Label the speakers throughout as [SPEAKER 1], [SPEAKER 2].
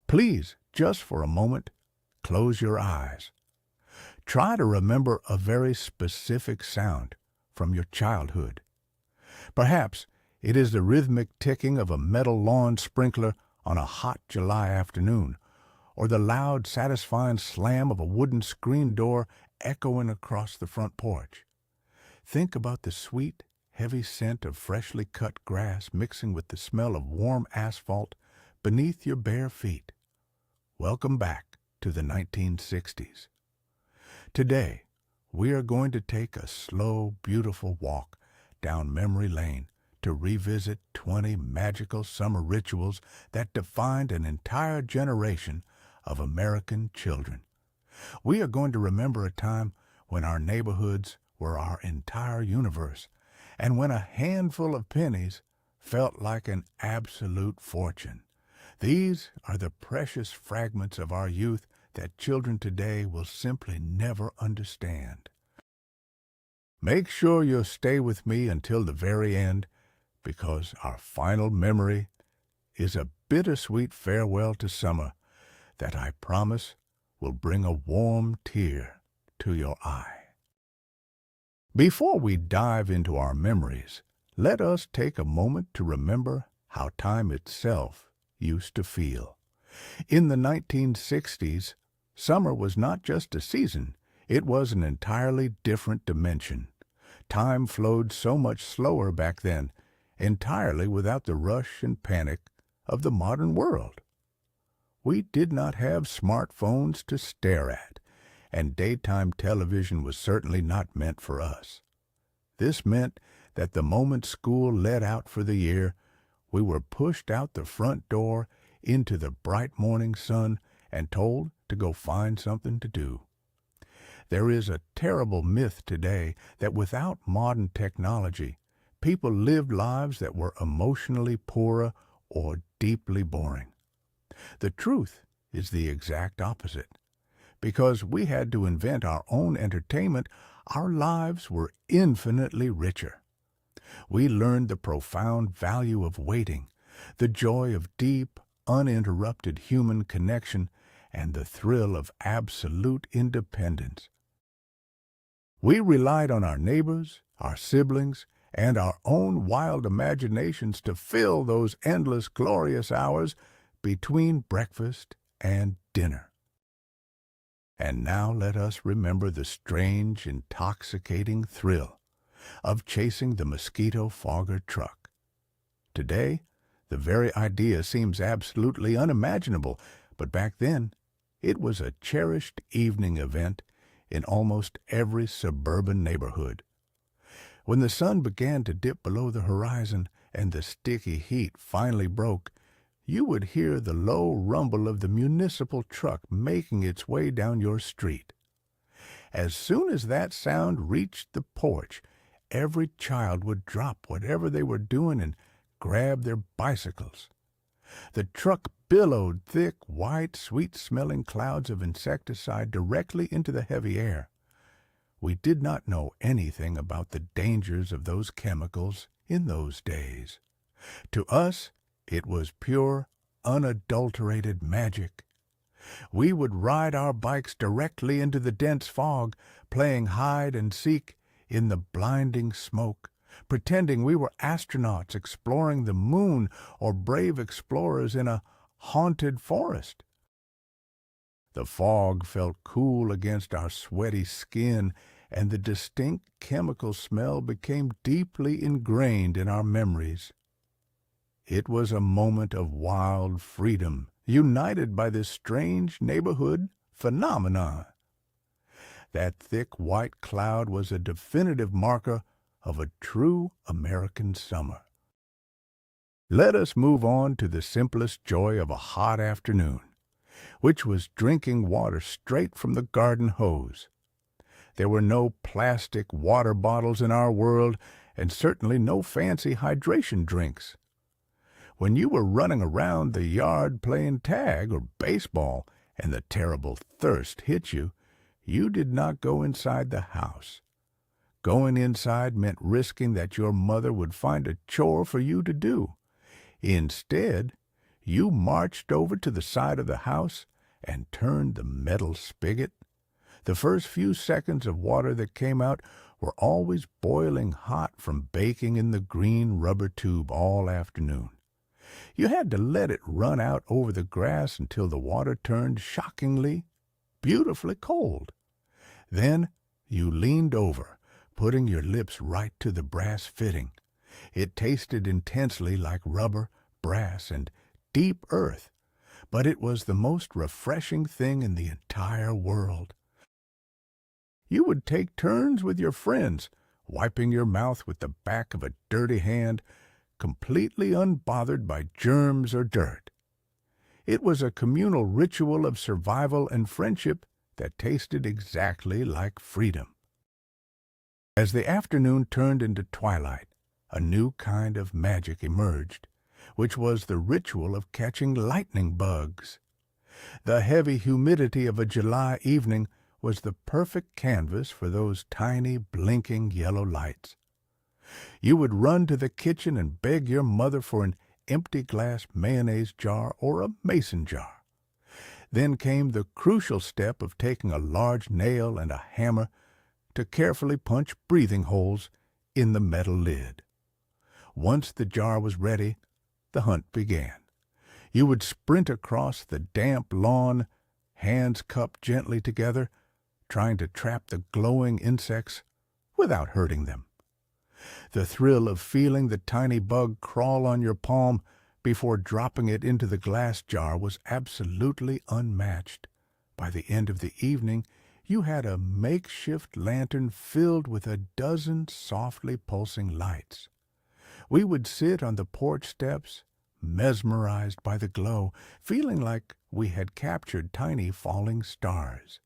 [SPEAKER 1] Please, just for a moment, close your eyes. Try to remember a very specific sound from your childhood. Perhaps it is the rhythmic ticking of a metal lawn sprinkler on a hot July afternoon, or the loud, satisfying slam of a wooden screen door echoing across the front porch. Think about the sweet, heavy scent of freshly cut grass mixing with the smell of warm asphalt beneath your bare feet. Welcome back to the 1960s. Today, we are going to take a slow, beautiful walk down memory lane to revisit 20 magical summer rituals that defined an entire generation of American children. We are going to remember a time when our neighborhoods were our entire universe, and when a handful of pennies felt like an absolute fortune. These are the precious fragments of our youth that children today will simply never understand. Make sure you'll stay with me until the very end, because our final memory is a bittersweet farewell to summer that I promise will bring a warm tear to your eye. Before we dive into our memories, let us take a moment to remember how time itself used to feel. In the 1960s, summer was not just a season, it was an entirely different dimension. Time flowed so much slower back then, entirely without the rush and panic of the modern world. We did not have smartphones to stare at, and daytime television was certainly not meant for us. This meant that the moment school let out for the year, we were pushed out the front door into the bright morning sun and told to go find something to do. There is a terrible myth today that without modern technology, people lived lives that were emotionally poorer or deeply boring. The truth is the exact opposite. Because we had to invent our own entertainment, our lives were infinitely richer. We learned the profound value of waiting, the joy of deep, uninterrupted human connection, and the thrill of absolute independence. We relied on our neighbors, our siblings, and our own wild imaginations to fill those endless, glorious hours between breakfast and dinner. And now let us remember the strange, intoxicating thrill of chasing the mosquito fogger truck. Today, the very idea seems absolutely unimaginable, but back then, it was a cherished evening event in almost every suburban neighborhood. When the sun began to dip below the horizon and the sticky heat finally broke, you would hear the low rumble of the municipal truck making its way down your street. As soon as that sound reached the porch, every child would drop whatever they were doing and grab their bicycles. The truck billowed thick, white, sweet-smelling clouds of insecticide directly into the heavy air. We did not know anything about the dangers of those chemicals in those days. To us, it was pure, unadulterated magic. We would ride our bikes directly into the dense fog, playing hide and seek in the blinding smoke, pretending we were astronauts exploring the moon or brave explorers in a haunted forest. The fog felt cool against our sweaty skin, and the distinct chemical smell became deeply ingrained in our memories. It was a moment of wild freedom, united by this strange neighborhood phenomenon. That thick white cloud was a definitive marker of a true American summer. Let us move on to the simplest joy of a hot afternoon, which was drinking water straight from the garden hose. There were no plastic water bottles in our world, and certainly no fancy hydration drinks. When you were running around the yard playing tag or baseball and the terrible thirst hit you, you did not go inside the house. Going inside meant risking that your mother would find a chore for you to do. Instead, you marched over to the side of the house and turned the metal spigot. The first few seconds of water that came out were always boiling hot from baking in the green rubber tube all afternoon. You had to let it run out over the grass until the water turned shockingly, beautifully cold. Then you leaned over, putting your lips right to the brass fitting. It tasted intensely like rubber, brass, and deep earth, but it was the most refreshing thing in the entire world. You would take turns with your friends, wiping your mouth with the back of a dirty hand, completely unbothered by germs or dirt. It was a communal ritual of survival and friendship that tasted exactly like freedom. As the afternoon turned into twilight, a new kind of magic emerged, which was the ritual of catching lightning bugs. The heavy humidity of a July evening was the perfect canvas for those tiny, blinking yellow lights. You would run to the kitchen and beg your mother for an empty glass mayonnaise jar or a mason jar. Then came the crucial step of taking a large nail and a hammer to carefully punch breathing holes in the metal lid. Once the jar was ready, the hunt began. You would sprint across the damp lawn, hands cupped gently together, trying to trap the glowing insects without hurting them. The thrill of feeling the tiny bug crawl on your palm before dropping it into the glass jar was absolutely unmatched. By the end of the evening, you had a makeshift lantern filled with a dozen softly pulsing lights. We would sit on the porch steps, mesmerized by the glow, feeling like we had captured tiny falling stars.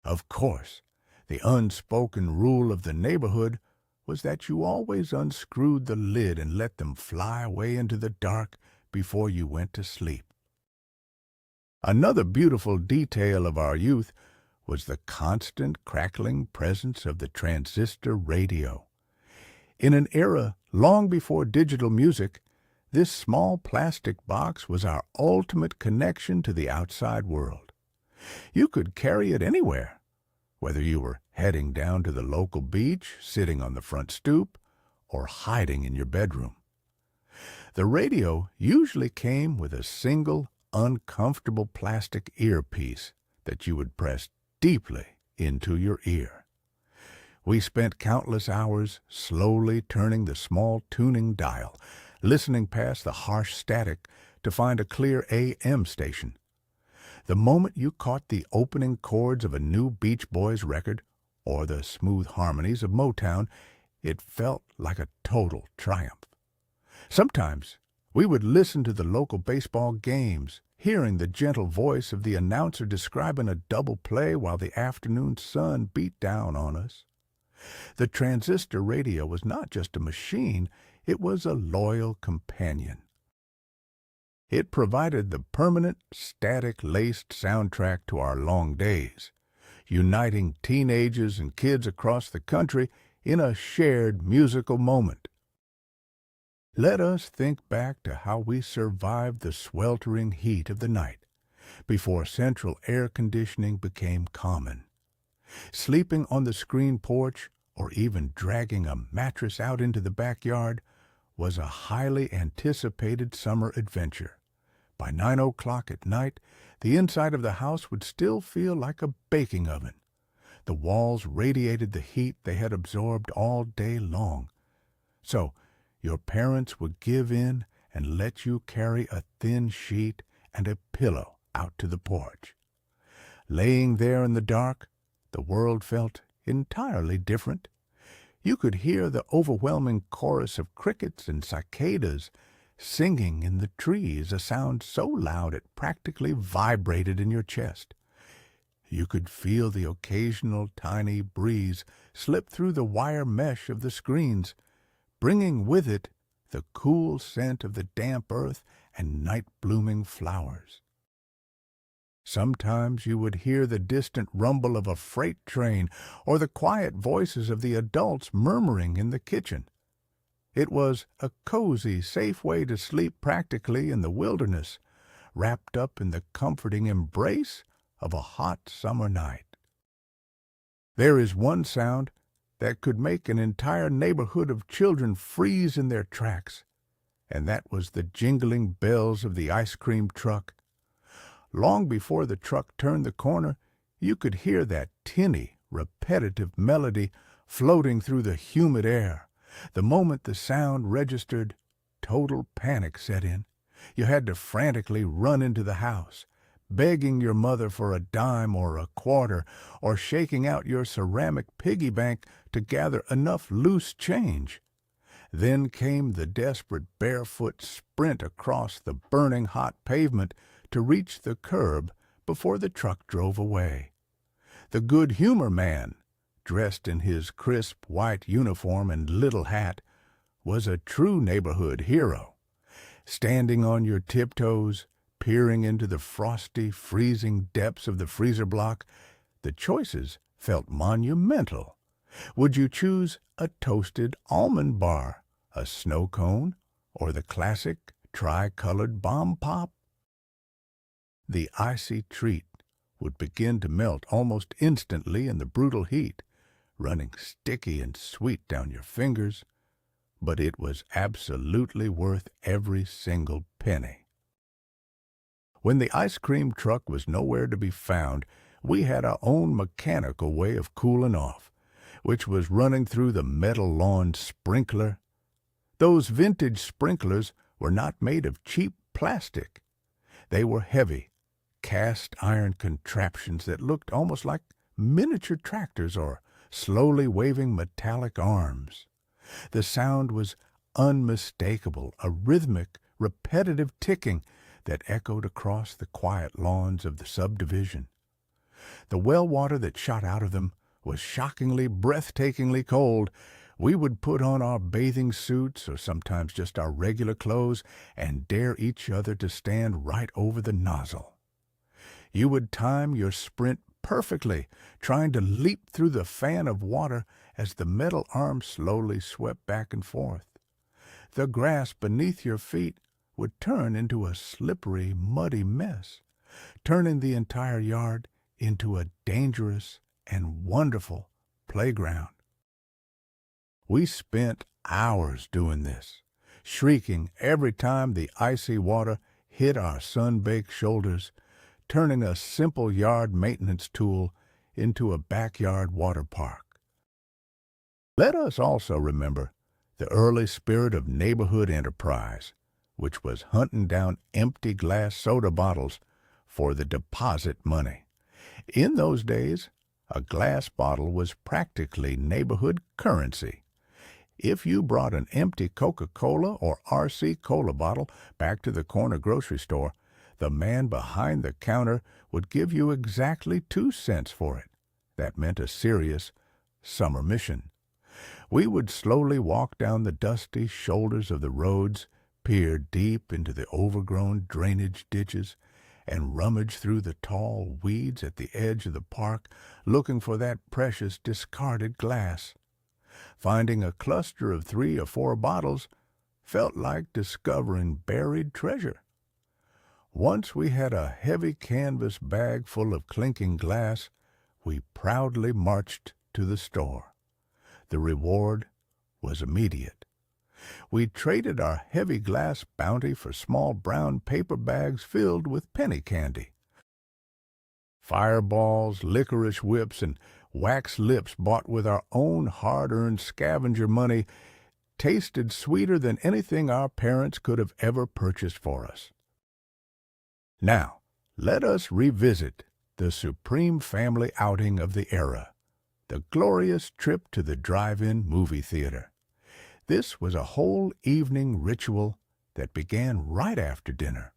[SPEAKER 1] Of course, the unspoken rule of the neighborhood was that you always unscrewed the lid and let them fly away into the dark before you went to sleep. Another beautiful detail of our youth was the constant crackling presence of the transistor radio. In an era long before digital music, this small plastic box was our ultimate connection to the outside world. You could carry it anywhere, whether you were heading down to the local beach, sitting on the front stoop, or hiding in your bedroom. The radio usually came with a single, uncomfortable plastic earpiece that you would press deeply into your ear. We spent countless hours slowly turning the small tuning dial, listening past the harsh static to find a clear AM station. The moment you caught the opening chords of a new Beach Boys record or the smooth harmonies of Motown, it felt like a total triumph. Sometimes we would listen to the local baseball games, hearing the gentle voice of the announcer describing a double play while the afternoon sun beat down on us. The transistor radio was not just a machine, it was a loyal companion. It provided the permanent, static-laced soundtrack to our long days, uniting teenagers and kids across the country in a shared musical moment. Let us think back to how we survived the sweltering heat of the night before central air conditioning became common. Sleeping on the screen porch or even dragging a mattress out into the backyard was a highly anticipated summer adventure. By 9 o'clock at night, the inside of the house would still feel like a baking oven. The walls radiated the heat they had absorbed all day long. So, your parents would give in and let you carry a thin sheet and a pillow out to the porch. Laying there in the dark, the world felt entirely different. You could hear the overwhelming chorus of crickets and cicadas singing in the trees, a sound so loud it practically vibrated in your chest. You could feel the occasional tiny breeze slip through the wire mesh of the screens, bringing with it the cool scent of the damp earth and night-blooming flowers. Sometimes you would hear the distant rumble of a freight train or the quiet voices of the adults murmuring in the kitchen. It was a cozy, safe way to sleep practically in the wilderness, wrapped up in the comforting embrace of a hot summer night. There is one sound that could make an entire neighborhood of children freeze in their tracks, and that was the jingling bells of the ice cream truck. Long before the truck turned the corner, you could hear that tinny, repetitive melody floating through the humid air. The moment the sound registered, total panic set in. You had to frantically run into the house, begging your mother for a dime or a quarter, or shaking out your ceramic piggy bank to gather enough loose change. Then came the desperate barefoot sprint across the burning hot pavement to reach the curb before the truck drove away. The good humor man, dressed in his crisp white uniform and little hat, was a true neighborhood hero. Standing on your tiptoes, peering into the frosty, freezing depths of the freezer block, the choices felt monumental. Would you choose a toasted almond bar, a snow cone, or the classic tri-colored bomb pop? The icy treat would begin to melt almost instantly in the brutal heat, running sticky and sweet down your fingers, but it was absolutely worth every single penny. When the ice cream truck was nowhere to be found, we had our own mechanical way of cooling off, which was running through the metal lawn sprinkler. Those vintage sprinklers were not made of cheap plastic. They were heavy, cast iron contraptions that looked almost like miniature tractors or slowly waving metallic arms. The sound was unmistakable, a rhythmic, repetitive ticking that echoed across the quiet lawns of the subdivision. The well water that shot out of them was shockingly, breathtakingly cold. We would put on our bathing suits, or sometimes just our regular clothes, and dare each other to stand right over the nozzle. You would time your sprint perfectly, trying to leap through the fan of water as the metal arm slowly swept back and forth. The grass beneath your feet would turn into a slippery, muddy mess, turning the entire yard into a dangerous and wonderful playground. We spent hours doing this, shrieking every time the icy water hit our sun-baked shoulders, turning a simple yard maintenance tool into a backyard water park. Let us also remember the early spirit of neighborhood enterprise, which was hunting down empty glass soda bottles for the deposit money. In those days, a glass bottle was practically neighborhood currency. If you brought an empty Coca-Cola or RC Cola bottle back to the corner grocery store, the man behind the counter would give you exactly 2 cents for it. That meant a serious summer mission. We would slowly walk down the dusty shoulders of the roads, peer deep into the overgrown drainage ditches, and rummage through the tall weeds at the edge of the park, looking for that precious discarded glass. Finding a cluster of 3 or 4 bottles felt like discovering buried treasure. Once we had a heavy canvas bag full of clinking glass, we proudly marched to the store. The reward was immediate. We traded our heavy glass bounty for small brown paper bags filled with penny candy. Fireballs, licorice whips, and wax lips bought with our own hard-earned scavenger money tasted sweeter than anything our parents could have ever purchased for us. Now, let us revisit the supreme family outing of the era, the glorious trip to the drive-in movie theater. This was a whole evening ritual that began right after dinner.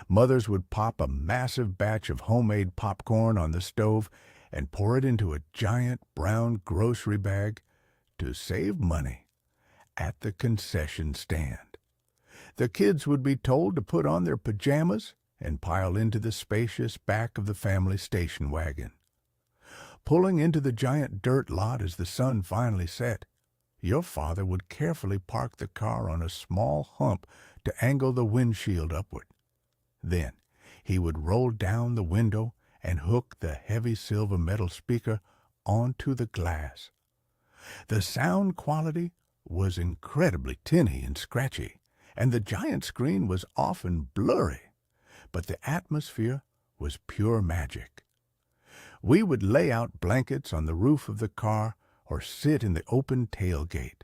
[SPEAKER 1] Mothers would pop a massive batch of homemade popcorn on the stove and pour it into a giant brown grocery bag to save money at the concession stand. The kids would be told to put on their pajamas and pile into the spacious back of the family station wagon. Pulling into the giant dirt lot as the sun finally set, your father would carefully park the car on a small hump to angle the windshield upward. Then he would roll down the window and hook the heavy silver metal speaker onto the glass. The sound quality was incredibly tinny and scratchy, and the giant screen was often blurry, but the atmosphere was pure magic. We would lay out blankets on the roof of the car or sit in the open tailgate,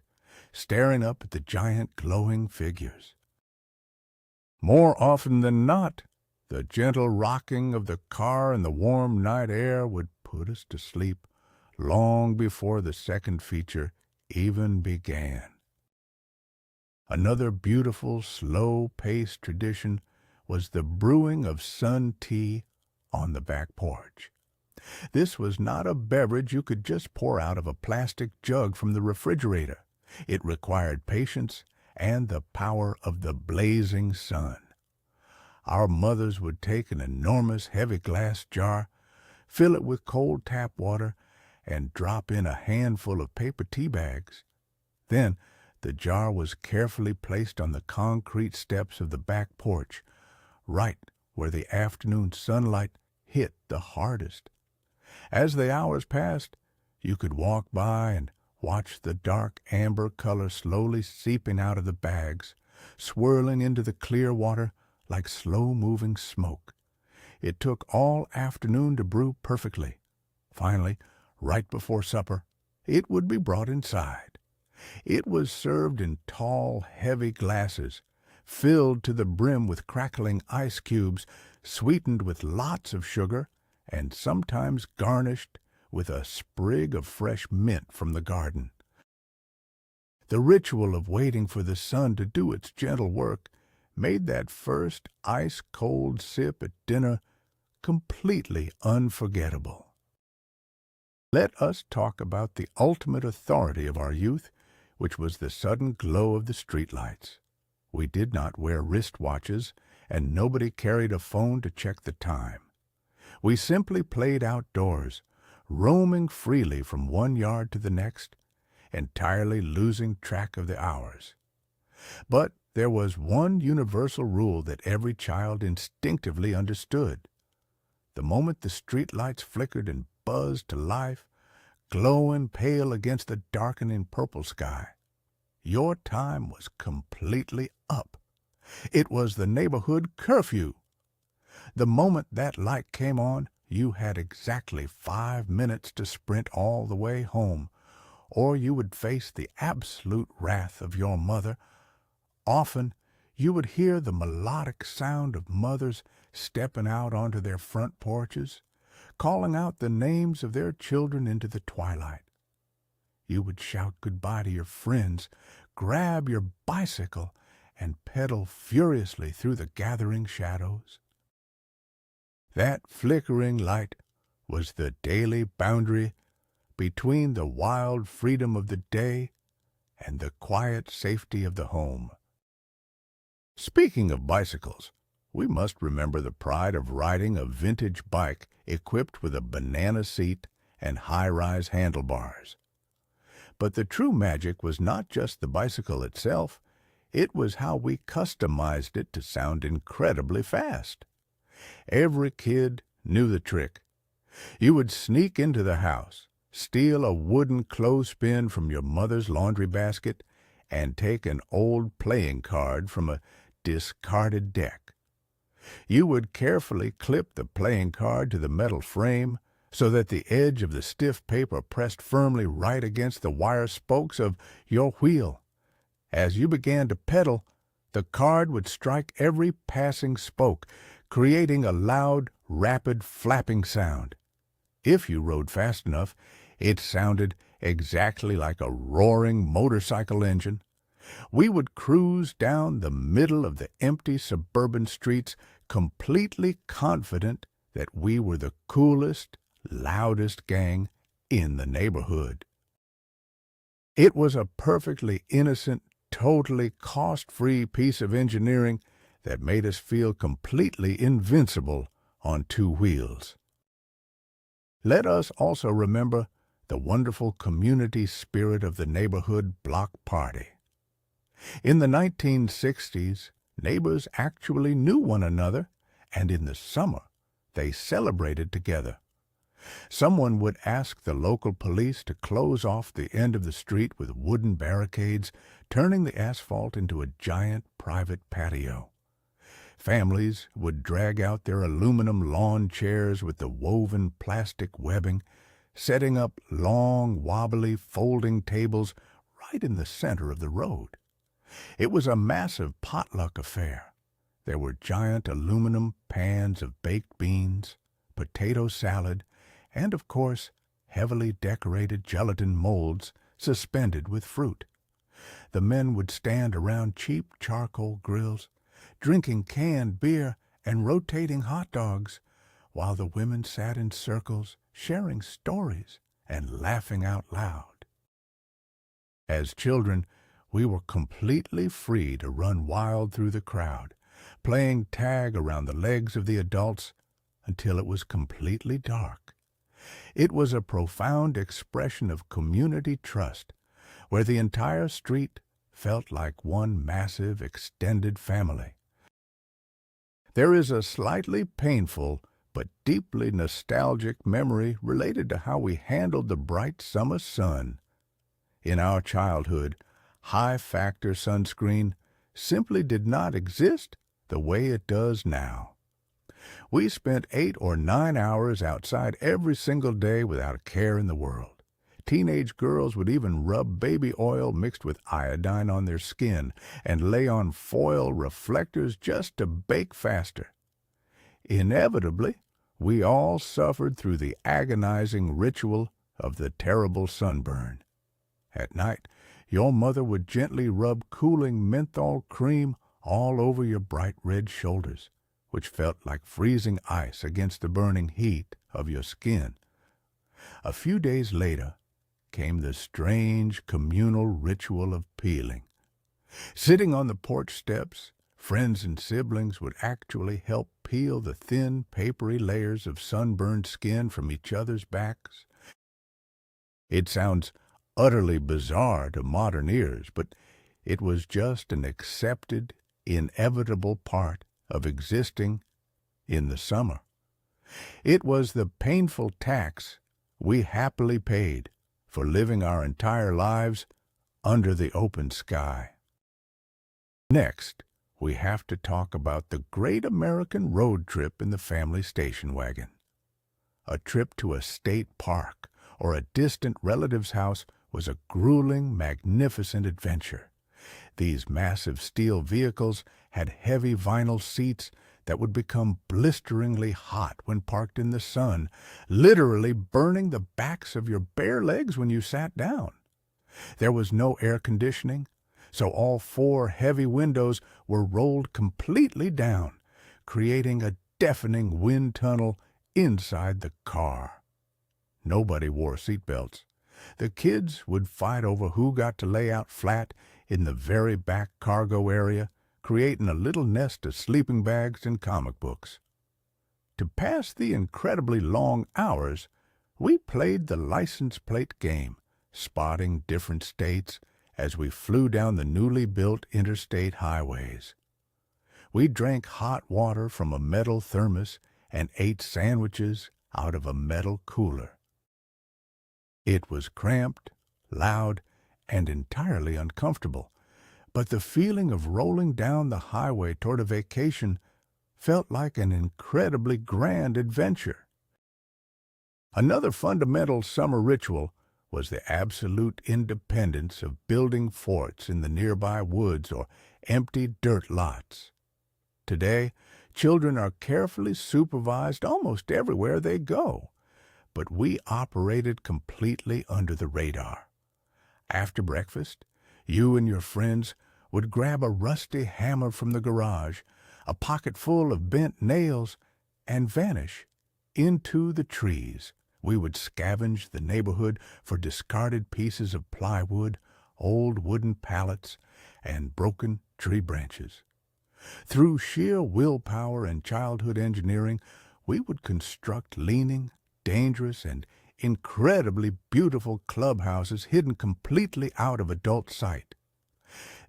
[SPEAKER 1] staring up at the giant glowing figures. More often than not, the gentle rocking of the car and the warm night air would put us to sleep long before the second feature even began. Another beautiful, slow-paced tradition was the brewing of sun tea on the back porch. This was not a beverage you could just pour out of a plastic jug from the refrigerator. It required patience and the power of the blazing sun. Our mothers would take an enormous heavy glass jar, fill it with cold tap water, and drop in a handful of paper tea bags. Then the jar was carefully placed on the concrete steps of the back porch, right where the afternoon sunlight hit the hardest. As the hours passed, you could walk by and watch the dark amber color slowly seeping out of the bags, swirling into the clear water like slow-moving smoke. It took all afternoon to brew perfectly. Finally, right before supper, it would be brought inside. It was served in tall, heavy glasses, filled to the brim with crackling ice cubes, sweetened with lots of sugar, and sometimes garnished with a sprig of fresh mint from the garden. The ritual of waiting for the sun to do its gentle work made that first ice-cold sip at dinner completely unforgettable. Let us talk about the ultimate authority of our youth, which was the sudden glow of the streetlights. We did not wear wristwatches, and nobody carried a phone to check the time. We simply played outdoors, roaming freely from one yard to the next, entirely losing track of the hours. But there was one universal rule that every child instinctively understood. The moment the streetlights flickered and buzzed to life, glowing pale against the darkening purple sky, your time was completely up. It was the neighborhood curfew. The moment that light came on, you had exactly 5 minutes to sprint all the way home, or you would face the absolute wrath of your mother. Often you would hear the melodic sound of mothers stepping out onto their front porches, calling out the names of their children into the twilight. You would shout goodbye to your friends, grab your bicycle, and pedal furiously through the gathering shadows. That flickering light was the daily boundary between the wild freedom of the day and the quiet safety of the home. Speaking of bicycles, we must remember the pride of riding a vintage bike equipped with a banana seat and high-rise handlebars. But the true magic was not just the bicycle itself, it was how we customized it to sound incredibly fast. Every kid knew the trick. You would sneak into the house, steal a wooden clothespin from your mother's laundry basket, and take an old playing card from a discarded deck. You would carefully clip the playing card to the metal frame so that the edge of the stiff paper pressed firmly right against the wire spokes of your wheel. As you began to pedal, the card would strike every passing spoke, creating a loud, rapid flapping sound. If you rode fast enough, it sounded exactly like a roaring motorcycle engine. We would cruise down the middle of the empty suburban streets, completely confident that we were the coolest, loudest gang in the neighborhood. It was a perfectly innocent, totally cost-free piece of engineering that made us feel completely invincible on two wheels. Let us also remember the wonderful community spirit of the neighborhood block party. In the 1960s, neighbors actually knew one another, and in the summer, they celebrated together. Someone would ask the local police to close off the end of the street with wooden barricades, turning the asphalt into a giant private patio. Families would drag out their aluminum lawn chairs with the woven plastic webbing, setting up long, wobbly, folding tables right in the center of the road. It was a massive potluck affair. There were giant aluminum pans of baked beans, potato salad, and, of course, heavily decorated gelatin molds suspended with fruit. The men would stand around cheap charcoal grills, drinking canned beer and rotating hot dogs, while the women sat in circles, sharing stories and laughing out loud. As children, we were completely free to run wild through the crowd, playing tag around the legs of the adults until it was completely dark. It was a profound expression of community trust, where the entire street felt like one massive extended family. There is a slightly painful but deeply nostalgic memory related to how we handled the bright summer sun. In our childhood, high-factor sunscreen simply did not exist the way it does now. We spent 8 or 9 hours outside every single day without a care in the world. Teenage girls would even rub baby oil mixed with iodine on their skin and lay on foil reflectors just to bake faster. Inevitably, we all suffered through the agonizing ritual of the terrible sunburn. At night, your mother would gently rub cooling menthol cream all over your bright red shoulders, which felt like freezing ice against the burning heat of your skin. A few days later came the strange communal ritual of peeling. Sitting on the porch steps, friends and siblings would actually help peel the thin, papery layers of sunburned skin from each other's backs. It sounds utterly bizarre to modern ears, but it was just an accepted, inevitable part of existing in the summer. It was the painful tax we happily paid for living our entire lives under the open sky. Next, we have to talk about the great American road trip in the family station wagon. A trip to a state park or a distant relative's house was a grueling, magnificent adventure. These massive steel vehicles had heavy vinyl seats that would become blisteringly hot when parked in the sun, literally burning the backs of your bare legs when you sat down. There was no air conditioning, so all 4 heavy windows were rolled completely down, creating a deafening wind tunnel inside the car. Nobody wore seatbelts. The kids would fight over who got to lay out flat in the very back cargo area, creating a little nest of sleeping bags and comic books. To pass the incredibly long hours, we played the license plate game, spotting different states as we flew down the newly built interstate highways. We drank hot water from a metal thermos and ate sandwiches out of a metal cooler. It was cramped, loud, and entirely uncomfortable, but the feeling of rolling down the highway toward a vacation felt like an incredibly grand adventure. Another fundamental summer ritual was the absolute independence of building forts in the nearby woods or empty dirt lots. Today, children are carefully supervised almost everywhere they go, but we operated completely under the radar. After breakfast, you and your friends would grab a rusty hammer from the garage, a pocket full of bent nails, and vanish into the trees. We would scavenge the neighborhood for discarded pieces of plywood, old wooden pallets, and broken tree branches. Through sheer willpower and childhood engineering, we would construct leaning, dangerous, and incredibly beautiful clubhouses hidden completely out of adult sight.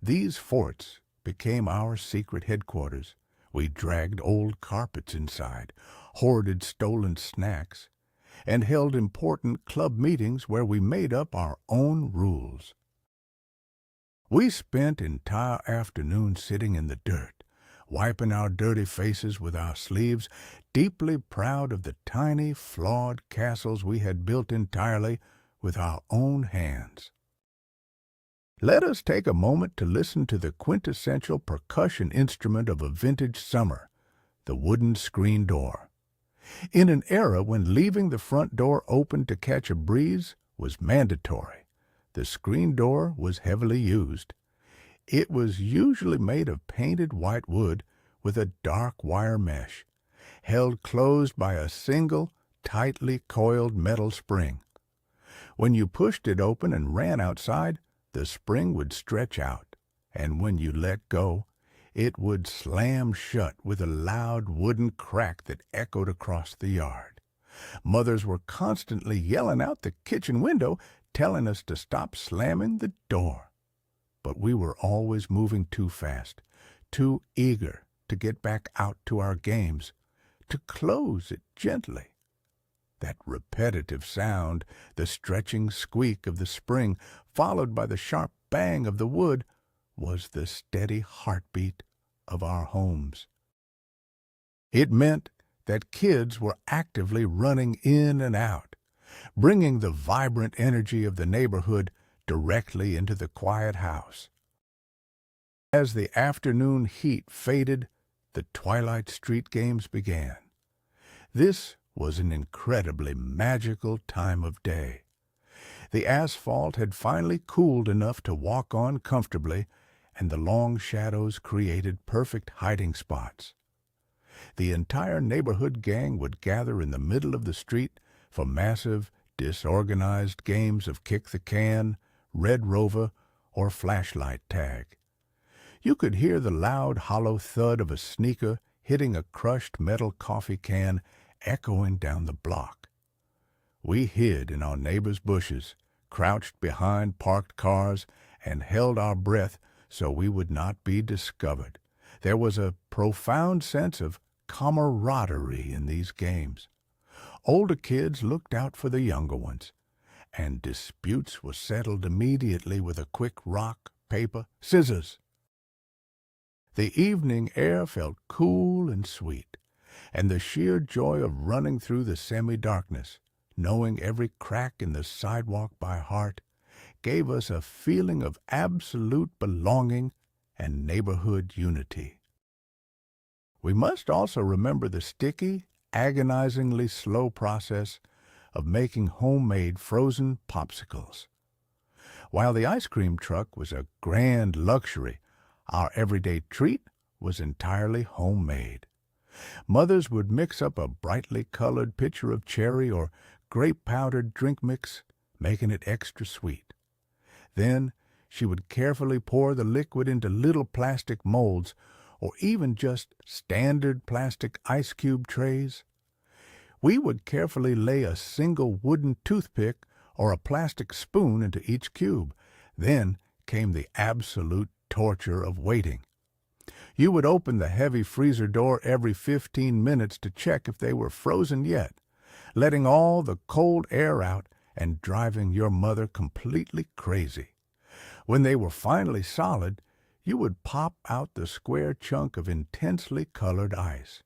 [SPEAKER 1] These forts became our secret headquarters. We dragged old carpets inside, hoarded stolen snacks, and held important club meetings where we made up our own rules. We spent entire afternoons sitting in the dirt, wiping our dirty faces with our sleeves, deeply proud of the tiny, flawed castles we had built entirely with our own hands. Let us take a moment to listen to the quintessential percussion instrument of a vintage summer, the wooden screen door. In an era when leaving the front door open to catch a breeze was mandatory, the screen door was heavily used. It was usually made of painted white wood with a dark wire mesh, held closed by a single, tightly coiled metal spring. When you pushed it open and ran outside, the spring would stretch out, and when you let go, it would slam shut with a loud wooden crack that echoed across the yard. Mothers were constantly yelling out the kitchen window, telling us to stop slamming the door. But we were always moving too fast, too eager to get back out to our games, to close it gently. That repetitive sound, the stretching squeak of the spring, followed by the sharp bang of the wood, was the steady heartbeat of our homes. It meant that kids were actively running in and out, bringing the vibrant energy of the neighborhood directly into the quiet house. As the afternoon heat faded, the twilight street games began. This was an incredibly magical time of day. The asphalt had finally cooled enough to walk on comfortably, and the long shadows created perfect hiding spots. The entire neighborhood gang would gather in the middle of the street for massive, disorganized games of kick the can, red rover, or flashlight tag. You could hear the loud, hollow thud of a sneaker hitting a crushed metal coffee can echoing down the block. We hid in our neighbors' bushes, crouched behind parked cars, and held our breath so we would not be discovered. There was a profound sense of camaraderie in these games. Older kids looked out for the younger ones, and disputes were settled immediately with a quick rock, paper, scissors. The evening air felt cool and sweet, and the sheer joy of running through the semi-darkness, knowing every crack in the sidewalk by heart, gave us a feeling of absolute belonging and neighborhood unity. We must also remember the sticky, agonizingly slow process of making homemade frozen popsicles. While the ice cream truck was a grand luxury, our everyday treat was entirely homemade. Mothers would mix up a brightly colored pitcher of cherry or grape-powdered drink mix, making it extra sweet. Then she would carefully pour the liquid into little plastic molds or even just standard plastic ice cube trays. We would carefully lay a single wooden toothpick or a plastic spoon into each cube. Then came the absolute torture of waiting. You would open the heavy freezer door every 15 minutes to check if they were frozen yet, letting all the cold air out and driving your mother completely crazy. When they were finally solid, you would pop out the square chunk of intensely colored ice.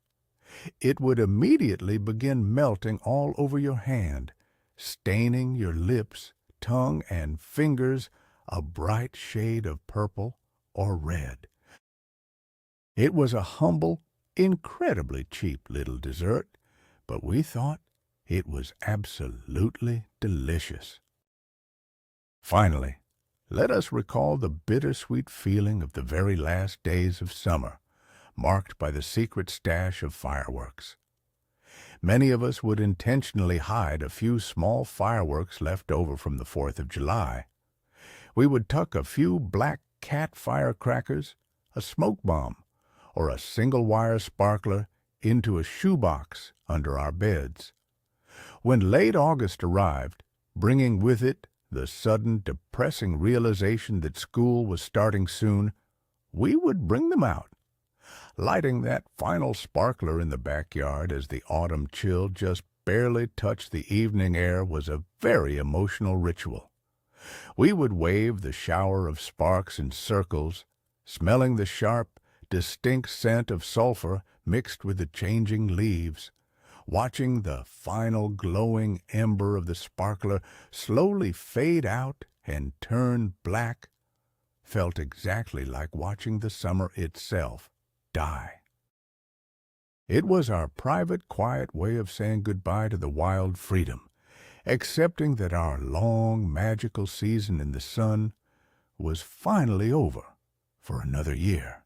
[SPEAKER 1] It would immediately begin melting all over your hand, staining your lips, tongue, and fingers a bright shade of purple or red. It was a humble, incredibly cheap little dessert, but we thought it was absolutely delicious. Finally, let us recall the bittersweet feeling of the very last days of summer, marked by the secret stash of fireworks. Many of us would intentionally hide a few small fireworks left over from the 4th of July. We would tuck a few black cat firecrackers, a smoke bomb, or a single-wire sparkler into a shoebox under our beds. When late August arrived, bringing with it the sudden, depressing realization that school was starting soon, we would bring them out. Lighting that final sparkler in the backyard as the autumn chill just barely touched the evening air was a very emotional ritual. We would wave the shower of sparks in circles, smelling the sharp, distinct scent of sulfur mixed with the changing leaves. Watching the final glowing ember of the sparkler slowly fade out and turn black felt exactly like watching the summer itself die. It was our private, quiet way of saying goodbye to the wild freedom, accepting that our long, magical season in the sun was finally over for another year.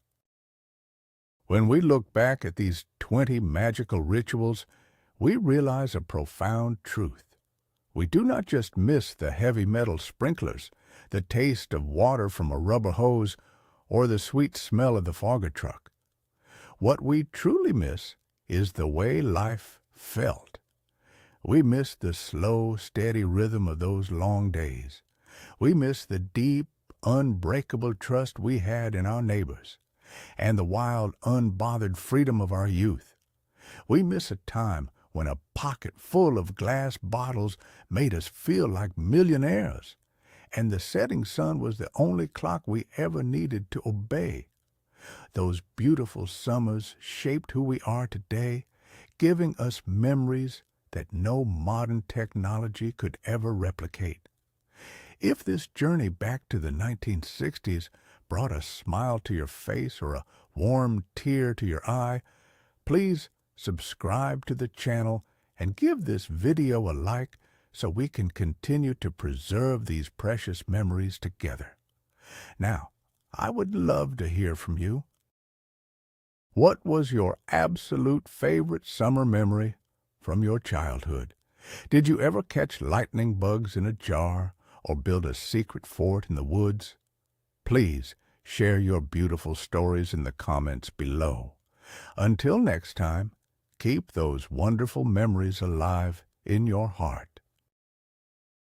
[SPEAKER 1] When we look back at these 20 magical rituals, we realize a profound truth. We do not just miss the heavy metal sprinklers, the taste of water from a rubber hose, or the sweet smell of the fogger truck. What we truly miss is the way life felt. We miss the slow, steady rhythm of those long days. We miss the deep, unbreakable trust we had in our neighbors, and the wild, unbothered freedom of our youth. We miss a time when a pocket full of glass bottles made us feel like millionaires, and the setting sun was the only clock we ever needed to obey. Those beautiful summers shaped who we are today, giving us memories that no modern technology could ever replicate. If this journey back to the 1960s brought a smile to your face or a warm tear to your eye, please subscribe to the channel and give this video a like so we can continue to preserve these precious memories together. Now, I would love to hear from you. What was your absolute favorite summer memory from your childhood? Did you ever catch lightning bugs in a jar or build a secret fort in the woods? Please share your beautiful stories in the comments below. Until next time, keep those wonderful memories alive in your heart.